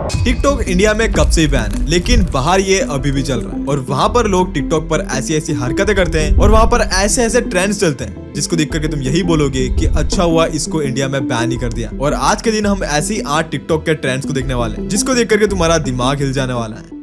TikTok India में कब से ही बैन है, लेकिन बाहर ये अभी भी चल रहा है और वहाँ पर लोग टिकटॉक पर ऐसी ऐसी हरकतें करते हैं और वहाँ पर ऐसे ऐसे ट्रेंड्स चलते हैं जिसको देख करके तुम यही बोलोगे कि अच्छा हुआ इसको इंडिया में बैन ही कर दिया। और आज के दिन हम ऐसी 8 टिकटॉक के ट्रेंड्स को देखने वाले हैं जिसको देख करके तुम्हारा दिमाग हिल जाने वाला है।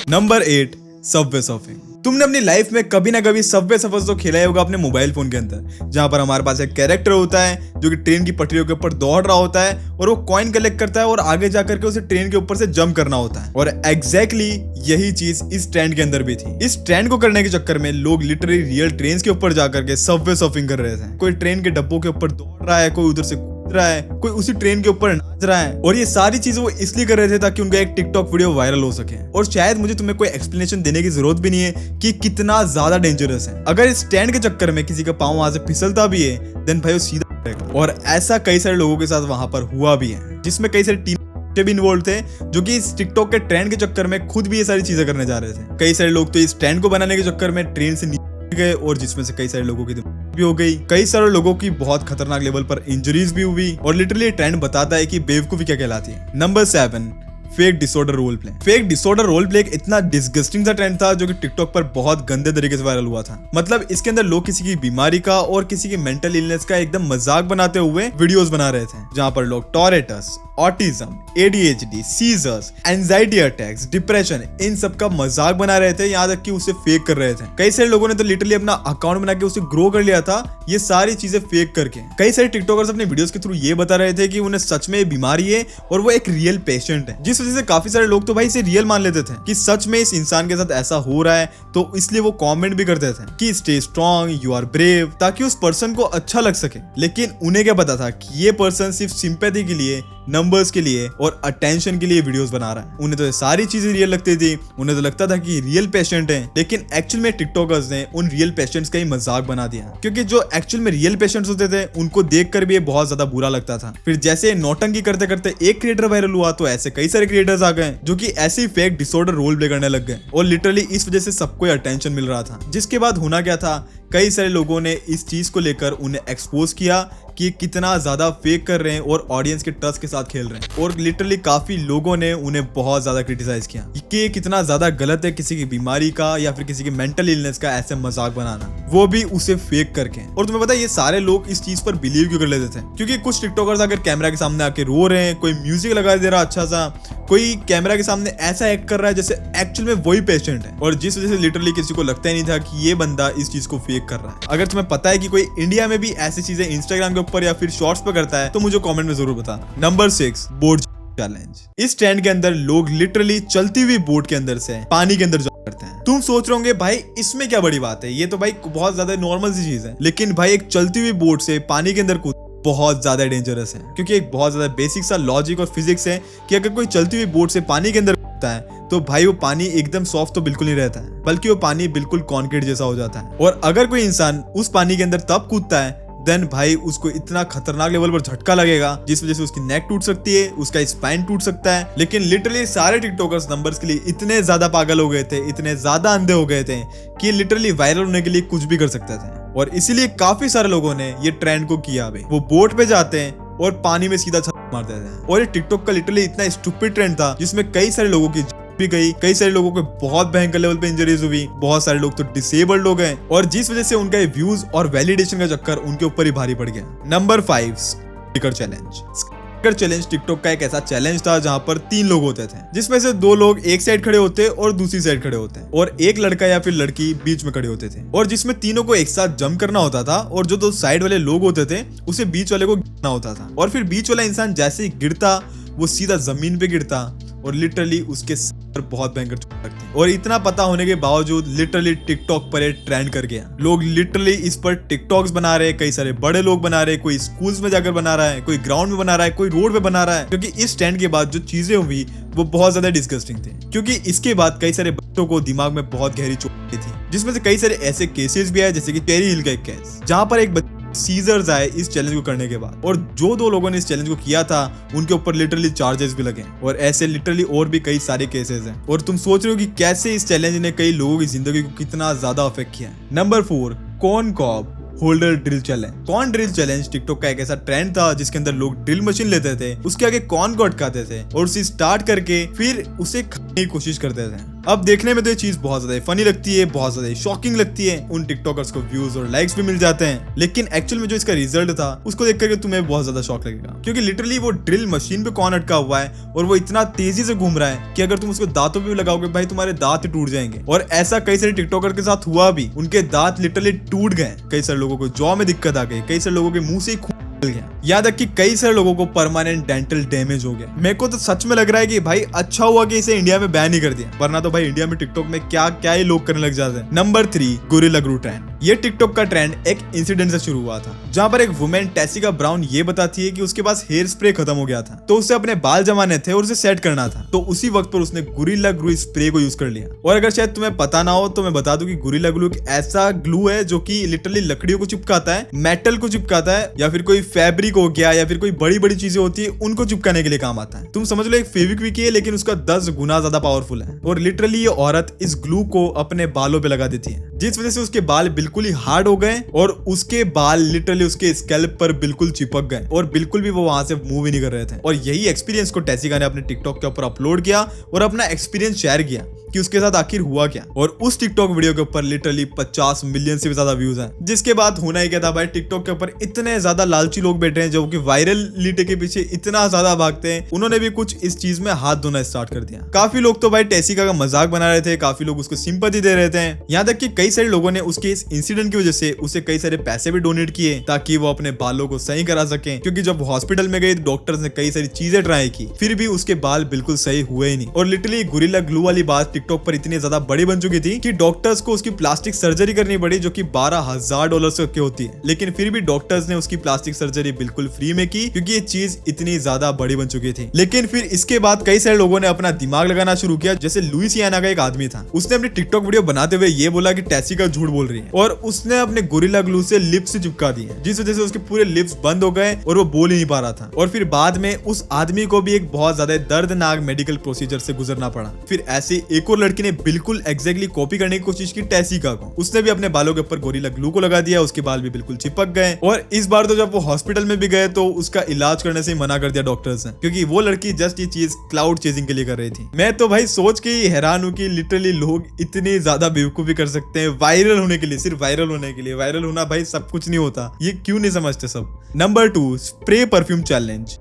Number 8, Subway surfing. तुमने अपनी लाइफ में कभी ना कभी सबवे सफर तो खेला ही होगा अपने मोबाइल फोन के अंदर, जहां पर हमारे पास एक कैरेक्टर होता है जो कि ट्रेन की पटरियों के ऊपर दौड़ रहा होता है और वो कॉइन कलेक्ट करता है और आगे जाकर के उसे ट्रेन के ऊपर से जंप करना होता है। और एग्जैक्टली यही चीज इस ट्रेंड के अंदर भी थी। इस ट्रेंड को करने के चक्कर में लोग लिटरली रियल ट्रेन के ऊपर जाकर के सबवे सर्फिंग कर रहे थे। कोई ट्रेन के डब्बों के ऊपर दौड़ रहा है, कोई उधर से रहा है, कोई उसी ट्रेन के ऊपर नाच रहा है। और ये सारी चीजें वो इसलिए कर रहे थे ताकि उनका एक टिकटॉक वीडियो वायरल हो सके। और शायद मुझे तुम्हें कोई एक्सप्लेनेशन देने की जरूरत भी नहीं है कि कितना ज्यादा डेंजरस है। अगर इस स्टैंड के चक्कर में किसी का पाँव वहां से फिसलता भी है देन भाई वो सीधा पड़ेगा। और ऐसा कई सारे लोगों के साथ वहां पर हुआ भी है, जिसमें कई सारे टीम भी इन्वॉल्व थे जो कि इस टिकटॉक के ट्रेंड के चक्कर में खुद भी ये सारी चीजें करने जा रहे थे। कई सारे लोग तो इस ट्रेंड को बनाने के चक्कर में ट्रेन से गए और जिसमें से कई सारे लोगों की भी हो गई, कई सारे लोगों की बहुत खतरनाक लेवल पर इंजरीज भी हुई। और लिटरली ट्रेंड बताता है कि बेवकूफी क्या कहलाती है। Number 7, fake disorder role play. Fake disorder role play एक इतना डिस्गस्टिंग सा ट्रेंड था जो कि टिकटॉक पर बहुत गंदे तरीके से वायरल हुआ था। मतलब इसके अंदर लोग किसी की बीमारी का और किसी की मेंटल इलनेस का एकदम मजाक बनाते हुए वीडियोस बना रहे थे, जहां पर लोग Tourette's, autism, ADHD, seizures, anxiety attacks, depression, इन सब का मजाक बना रहे थे, यहाँ तक कि उसे फेक कर रहे थे। कई सारे लोगों ने तो लिटरली अपना अकाउंट बना के उसे ग्रो कर लिया था ये सारी चीजें फेक करके। कई सारे टिकटॉकर्स अपने वीडियोस के थ्रू ये बता रहे थे कि उन्हें सच में बीमारी है और वो एक रियल पेशेंट है, जिस वजह से काफी सारे लोग तो भाई इसे रियल मान लेते थे कि सच में इस इंसान के साथ ऐसा हो रहा है। तो इसलिए वो कमेंट भी करते थे कि stay strong, you are brave, ताकि उस पर्सन को अच्छा लग सके। लेकिन उन्हें क्या पता था कि ये पर्सन सिर्फ सिंपैथी के लिए, नंबर्स के लिए और अटेंशन के लिए वीडियोस बना रहा है। उन्हें तो ये सारी चीजें रियल लगती थी, उन्हें तो लगता था कि रियल पेशेंट है। लेकिन एक्चुअल में टिकटॉकर्स ने उन रियल पेशेंट्स का ही मजाक बना दिया, क्योंकि जो एक्चुअल में रियल पेशेंट्स होते थे उनको देखकर भी ये बहुत ज्यादा बुरा लगता था। फिर जैसे नौटंकी करते करते एक क्रिएटर वायरल हुआ तो ऐसे कई सारे क्रिएटर्स आ गए जो कि ऐसे ही फेक डिसऑर्डर रोल प्ले करने लग गए और लिटरली इस वजह से सबको अटेंशन मिल रहा था। जिसके बाद होना क्या था, कई सारे लोगों ने इस चीज को लेकर उन्हें एक्सपोज किया कि कितना ज्यादा फेक कर रहे हैं और ऑडियंस के ट्रस्ट के साथ खेल रहे हैं। और लिटरली काफी लोगों ने उन्हें बहुत ज्यादा क्रिटिसाइज किया कि ये कितना ज्यादा गलत है किसी की बीमारी का या फिर किसी की मेंटल इलनेस का ऐसे मजाक बनाना, वो भी उसे फेक करके। और तुम्हें पता है ये सारे लोग इस चीज पर बिलीव क्यों कर लेते थे, क्योंकि कुछ टिकटॉकर्स अगर कैमरा के सामने आके रो रहे हैं, कोई म्यूजिक लगा दे रहा अच्छा सा, कोई कैमरा के सामने ऐसा एक्ट कर रहा है जैसे एक्चुअल में वही पेशेंट है, और जिस वजह से लिटरली किसी को लगता ही नहीं था कि ये बंदा इस चीज को फेक कर रहा है। अगर तुम्हें पता है कि कोई इंडिया में भी ऐसी चीजें इंस्टाग्राम के ऊपर या फिर शॉर्ट्स पे करता है तो मुझे कमेंट में जरूर बता। Number 6, boat challenge. इस ट्रेंड के अंदर लोग लिटरली चलती हुई बोट के अंदर से पानी के अंदर करते हैं। तुम सोच रहे होंगे भाई इसमें क्या बड़ी बात है, ये तो भाई बहुत ज्यादा नॉर्मल सी चीज है। लेकिन भाई एक चलती हुई बोट से पानी के अंदर कूद बहुत ज्यादा डेंजरस है, क्योंकि एक बहुत ज्यादा बेसिक सा लॉजिक और फिजिक्स है कि अगर कोई चलती हुई बोट से पानी के अंदर कूदता है तो भाई वो पानी एकदम सॉफ्ट तो बिल्कुल नहीं रहता है, बल्कि वो पानी बिल्कुल कॉन्क्रीट जैसा हो जाता है। और अगर कोई इंसान उस पानी के अंदर तब कूदता है देन भाई उसको इतना खतरनाक लेवल पर झटका लगेगा जिस वजह से उसकी नेक टूट सकती है, उसका स्पाइन टूट सकता है। लेकिन लिटरली सारे टिकटॉकर्स नंबर्स के लिए इतने ज्यादा पागल हो गए थे, इतने ज्यादा अंधे हो गए थे कि लिटरली वायरल होने के लिए कुछ भी कर सकते थे। और इसीलिए काफी सारे लोगों ने ये ट्रेंड को किया। वो बोट पे जाते हैं और पानी में सीधा छलांग मार देते हैं। और ये टिकटॉक का लिटरली इतना स्टूपिड ट्रेंड था जिसमें कई सारे लोगों की भी गई, कई सारे लोगों को बहुत भयंकर लेवल पे इंजरीज हुई, बहुत सारे लोग तो डिसेबल्ड हो गए, और जिस वजह से उनका व्यूज और वैलिडेशन का चक्कर उनके ऊपर ही भारी पड़ गया। Number 5, sticker challenge. Sticker challenge TikTok का एक ऐसा चैलेंज था जहां पर 3 लोग होते थे, जिसमें से 2 लोग एक साइड खड़े होते और दूसरी साइड खड़े होते और एक लड़का या फिर लड़की बीच में खड़े होते थे, और जिसमें तीनों को एक साथ जंप करना होता था। और जो 2 साइड वाले लोग होते थे उसे बीच वाले को गिरना होता था, और फिर बीच वाला इंसान जैसे ही गिरता वो सीधा जमीन पे गिरता और लिटरली उसके सर बहुत भयंकर चोट लगती। और इतना पता होने के बावजूद लिटरली टिकटॉक पर ट्रेंड कर गया। लोग लिटरली इस पर टिकटॉक्स बना रहे हैं, कई सारे बड़े लोग बना रहे हैं, कोई स्कूल्स में जाकर बना रहा है, कोई ग्राउंड में बना रहा है, कोई रोड पे बना रहा है। क्योंकि इस ट्रेंड के बाद जो चीजें हुई वो बहुत ज्यादा डिस्गस्टिंग थी, क्योंकि इसके बाद कई सारे बच्चों को दिमाग में बहुत गहरी चोट लगी थी, जिसमें से कई सारे ऐसे केसेस भी आए, जैसे कि टेरी हिल का एक केस जहां पर एक सीजर्स आए इस चैलेंज को करने के बाद, और जो 2 लोगों ने इस चैलेंज को किया था उनके ऊपर लिटरली चार्जेस भी लगे। और ऐसे लिटरली और भी कई सारे केसेस हैं। और तुम सोच रहे हो कि कैसे इस चैलेंज ने कई लोगों की जिंदगी को कितना ज्यादा अफेक्ट किया है। Number 4, corn cob holder drill challenge. Corn drill challenge TikTok का एक ऐसा ट्रेंड था जिसके अंदर लोग ड्रिल मशीन लेते थे, उसके आगे कॉर्न को अटकाते थे और उसे स्टार्ट करके फिर उसे खाने की कोशिश करते थे। अब देखने में तो ये चीज बहुत ज्यादा फनी लगती है, बहुत ज्यादा शॉकिंग लगती है, उन टिकटॉकर्स को व्यूज और लाइक्स भी मिल जाते हैं, लेकिन एक्चुअल में जो इसका रिजल्ट था उसको देख करके तुम्हें बहुत ज्यादा शॉक लगेगा, क्योंकि लिटरली वो ड्रिल मशीन पे कॉर्न अटका हुआ है और वो इतना तेजी से घूम रहा है कि अगर तुम उसको दांतों पे भी लगाओगे भाई तुम्हारे दांत ही टूट जाएंगे। और ऐसा कई सारे टिकटॉकर के साथ हुआ भी, उनके दांत लिटरली टूट गए, कई सारे लोगों को जॉ में दिक्कत आ गई, कई सारे लोगों के मुंह से खून निकल गया, याद तक कि कई सारे लोगों को परमानेंट डेंटल डैमेज हो गया। मेरे को तो सच में लग रहा है कि भाई अच्छा हुआ कि इसे इंडिया में बैन ही कर दिया, वरना तो भाई इंडिया में टिकटॉक में क्या क्या ही लोग करने लग जाते हैं। Number 3, gorilla glue trend. ये टिकटॉक का ट्रेंड एक इंसिडेंट से शुरू हुआ था, जहां पर एक वुमेन टेसिका ब्राउन ये बताती है कि उसके पास हेयर स्प्रे खत्म हो गया था, तो उसे अपने बाल जमाने थे और उसे सेट करना था, तो उसी वक्त पर उसने गोरिल्ला ग्लू स्प्रे को यूज कर लिया। और अगर शायद तुम्हें पता ना हो तो मैं बता दूं कि गोरिल्ला ग्लू एक ऐसा ग्लू है जो कि लिटरली लकड़ियों को चिपकाता है, मेटल को चिपकाता है, या फिर कोई फैब्रिक हो गया, या फिर कोई बड़ी बड़ी चीजें होती है उनको चिपकाने के लिए काम आता है। तुम समझ लो एक फेविक्विक है, लेकिन उसका 10 गुना ज्यादा पावरफुल है। और लिटरली ये औरत इस ग्लू को अपने बालों पे लगा देती है, जिस वजह से उसके बाल बिल्कुल ही हार्ड हो गए और उसके बाल लिटरली उसके स्कैल्प पर बिल्कुल चिपक गए और बिल्कुल भी वो वहां से मूव ही नहीं कर रहे थे। और यही एक्सपीरियंस को टेसिका ने अपने टिकटॉक के ऊपर अपलोड किया और अपना एक्सपीरियंस शेयर किया कि उसके साथ आखिर हुआ क्या। और उस टिकटॉक वीडियो के ऊपर लिटरली 50 मिलियन से भी ज्यादा व्यूज हैं, जिसके बाद होना ही क्या था भाई, टिकटॉक के ऊपर इतने ज्यादा लालची लोग बैठे हैं जो कि वायरलिटी के पीछे इतना ज्यादा भागते हैं, उन्होंने भी कुछ इस चीज में हाथ धोना स्टार्ट कर दिया। काफी लोग तो भाई टेसिका का मजाक बना रहे थे, काफी लोग उसको सिंपैथी दे रहे थे, यहाँ तक कि कई सारे लोगों ने उसके इस इंसिडेंट की वजह से उसे कई सारे पैसे भी डोनेट किए ताकि वो अपने बालों को सही करा सके, क्योंकि जब हॉस्पिटल में गई तो डॉक्टर्स ने कई सारी चीजें ट्राई की, फिर भी उसके बाल बिल्कुल सही हुए ही नहीं। और लिटरली गोरिल्ला ग्लू वाली बात टिकटॉक पर इतनी ज्यादा बड़ी बन चुकी थी कि डॉक्टर्स को उसकी प्लास्टिक सर्जरी करनी पड़ी, जो कि $12,000 की होती है, लेकिन फिर भी डॉक्टर्स ने उसकी प्लास्टिक सर्जरी बिल्कुल फ्री में की, क्योंकि ये चीज इतनी ज्यादा बड़ी बन चुकी थी। लेकिन फिर इसके बाद कई सारे लोगों ने अपना दिमाग लगाना शुरू किया, जैसे लुइसियाना का एक आदमी था, उसने अपनी टिकटॉक वीडियो बनाते हुए ये बोला कि टेसिका झूठ बोल रही है, और उसने अपने गोरिल्ला ग्लू से लिप्स से चिपका दिए, जिस वजह से उसके पूरे लिप्स बंद हो गए और वो बोल ही नहीं पा रहा था। और फिर बाद में उस आदमी को भी एक बहुत ज्यादा दर्दनाक मेडिकल प्रोसीजर से गुजरना पड़ा। फिर ऐसे एक और लड़की ने बिल्कुल एग्जैक्टली कॉपी करने की कोशिश की टेसिका को, उसने भी अपने बालों के ऊपर गोरिल्ला ग्लू को लगा दिया, उसके बाल भी बिल्कुल चिपक गए। और इस बार तो जब वो हॉस्पिटल में भी गए तो उसका इलाज करने से मना कर दिया डॉक्टर्स ने, क्योंकि वो लड़की जस्ट ये चीज क्लाउड चेजिंग के लिए कर रही थी। मैं तो भाई सोच के ही हैरान हूँ कि लिटरली लोग इतनी ज्यादा बेवकूफी कर सकते हैं वायरल होने के लिए, सिर्फ वायरल होने के लिए। वायरल होना भाई सब कुछ नहीं होता, ये क्यों नहीं समझते सब। Number 2, spray perfume challenge.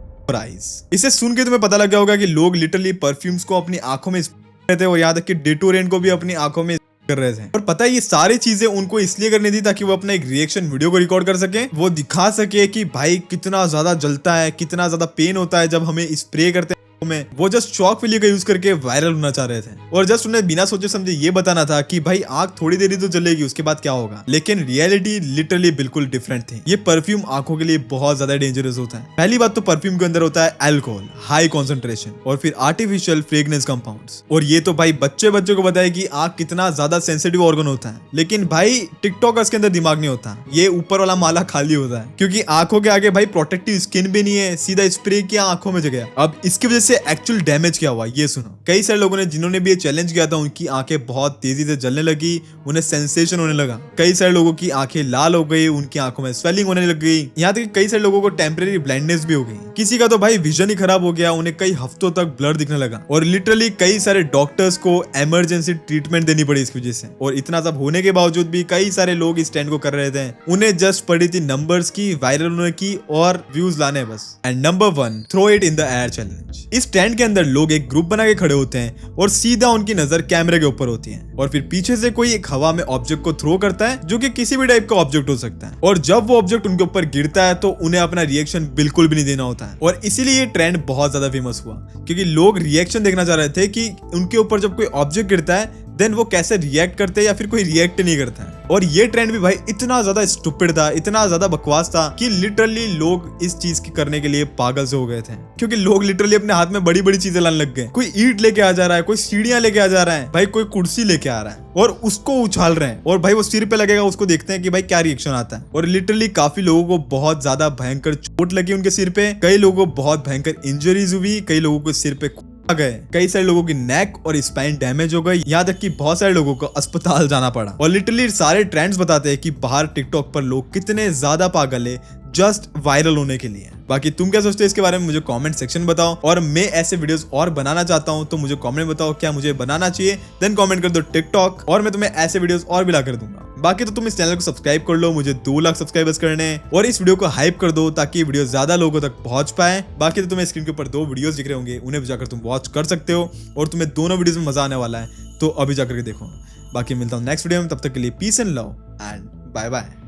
इसे सुन के तुम्हें पता लग गया होगा कि लोग लिटरली परफ्यूम्स को अपनी आंखों में थे, और यहाँ तक कि डेटोरेंट को भी अपनी आंखों में कर रहे थे। और पता है ये सारी चीजें उनको इसलिए करनी थी ताकि वो अपना एक रिएक्शन वीडियो को रिकॉर्ड कर सके, वो दिखा सके कि भाई कितना ज्यादा जलता है, कितना ज्यादा पेन होता है जब हमें स्प्रे करते हैं में। वो जस्ट शॉक वैल्यू का यूज करके वायरल होना चाह रहे थे, और जस्ट उन्हें बिना सोचे समझे ये बताना था कि भाई आंख थोड़ी देर ही तो जलेगी, उसके बाद क्या होगा। लेकिन रियलिटी लिटरली बिल्कुल डिफरेंट थी। ये परफ्यूम आंखों के लिए बहुत ज्यादा डेंजरस होता है। पहली बात तो परफ्यूम के अंदर होता है अल्कोहल, हाई कॉन्सेंट्रेशन, और फिर आर्टिफिशियल फ्रेग्रेंस कंपाउंड्स। और ये तो भाई बच्चे को बताया कि आंख कितना ज्यादा सेंसिटिव ऑर्गन होता है, लेकिन भाई टिकटॉकर्स के अंदर दिमाग नहीं होता, ये ऊपर वाला माला खाली होता है, क्योंकि आंखों के आगे भाई प्रोटेक्टिव स्किन भी नहीं है, सीधा स्प्रे किया आंखों में जगह। अब इसकी वजह से एक्चुअल डैमेज क्या हुआ ये सुनो। कई सारे लोगों ने जिन्होंने भी ये चैलेंज किया था उनकी आंखें बहुत तेजी से जलने लगी, उन्हें सेंसेशन होने लगा। कई सारे लोगों की आंखें लाल हो गई, उनकी आंखों में स्वेलिंग होने लग गई, यहाँ तक कई सारे लोगों को टेम्परेरी ब्लाइंडनेस भी हो गई। किसी का तो भाई विजन ही खराब हो गया, उन्हें कई हफ्तों तक ब्लर दिखने लगा, और लिटरली कई सारे डॉक्टर्स को इमरजेंसी ट्रीटमेंट देनी पड़ी इसकी वजह से। और इतना सब होने के बावजूद भी कई सारे लोग इस ट्रेंड को कर रहे थे, उन्हें जस्ट पड़ी थी नंबर्स की, वायरल होने की और व्यूज लाने बस। And number 1, throw it in the air challenge. इस ट्रेंड के अंदर लोग एक ग्रुप बना के खड़े होते हैं और सीधा उनकी नजर कैमरे के ऊपर होती है, और फिर पीछे से कोई एक हवा में ऑब्जेक्ट को थ्रो करता है, जो कि किसी भी टाइप का ऑब्जेक्ट हो सकता है। और जब वो ऑब्जेक्ट उनके ऊपर गिरता है तो उन्हें अपना रिएक्शन बिल्कुल भी नहीं देना होता है। और इसीलिए ये ट्रेंड बहुत ज्यादा फेमस हुआ, क्योंकि लोग रिएक्शन देखना चाह रहे थे कि उनके ऊपर जब कोई ऑब्जेक्ट गिरता है देन वो कैसे रिएक्ट करते हैं, या फिर कोई रिएक्ट नहीं करता है। और ये ट्रेंड भी भाई इतना ज्यादा स्टूपिड था, इतना ज्यादा बकवास था कि लिटरली लोग इस चीज की करने के लिए पागल से हो गए थे, क्योंकि लोग लिटरली अपने हाथ में बड़ी बड़ी चीजें लाने लग गए। कोई ईंट लेके आ जा रहा है, कोई सीढ़ियां लेके आ जा रहा है, भाई कोई कुर्सी लेके आ रहा है और उसको उछाल रहे हैं, और भाई वो सिर पे लगेगा, उसको देखते हैं कि भाई क्या रिएक्शन आता है। और लिटरली काफी लोगों को बहुत ज्यादा भयंकर चोट लगी उनके सिर पे, कई लोगों को बहुत भयंकर इंजरीज हुई, कई लोगों को सिर पे आ गए। कई सारे लोगों की नेक और स्पाइन डैमेज हो गई, यहाँ तक कि बहुत सारे लोगों को अस्पताल जाना पड़ा। और लिटरली सारे ट्रेंड्स बताते हैं कि बाहर टिकटॉक पर लोग कितने ज्यादा पागल है जस्ट वायरल होने के लिए। बाकी तुम क्या सोचते हो इसके बारे में मुझे कमेंट सेक्शन में बताओ। और मैं ऐसे वीडियोस और बनाना चाहता हूं तो मुझे कमेंट बताओ क्या मुझे बनाना चाहिए, देन कमेंट कर दो टिकटॉक और मैं तुम्हें ऐसे वीडियोस और भी ला कर दूंगा। बाकी तो तुम इस चैनल को सब्सक्राइब कर लो, मुझे 2 लाख सब्सक्राइबर्स करने हैं और इस वीडियो को हाइप कर दो ताकि वीडियो ज्यादा लोगों तक पहुंच पाए। बाकी तो तुम्हें स्क्रीन के ऊपर 2 वीडियोस दिख रहे होंगे, उन्हें भी जाकर तुम वॉच कर सकते हो और तुम्हें दोनों वीडियोस में मजा आने वाला है, तो अभी जाकर के देखो। बाकी मिलता हूँ नेक्स्ट वीडियो में, तब तक के लिए peace and love and bye bye.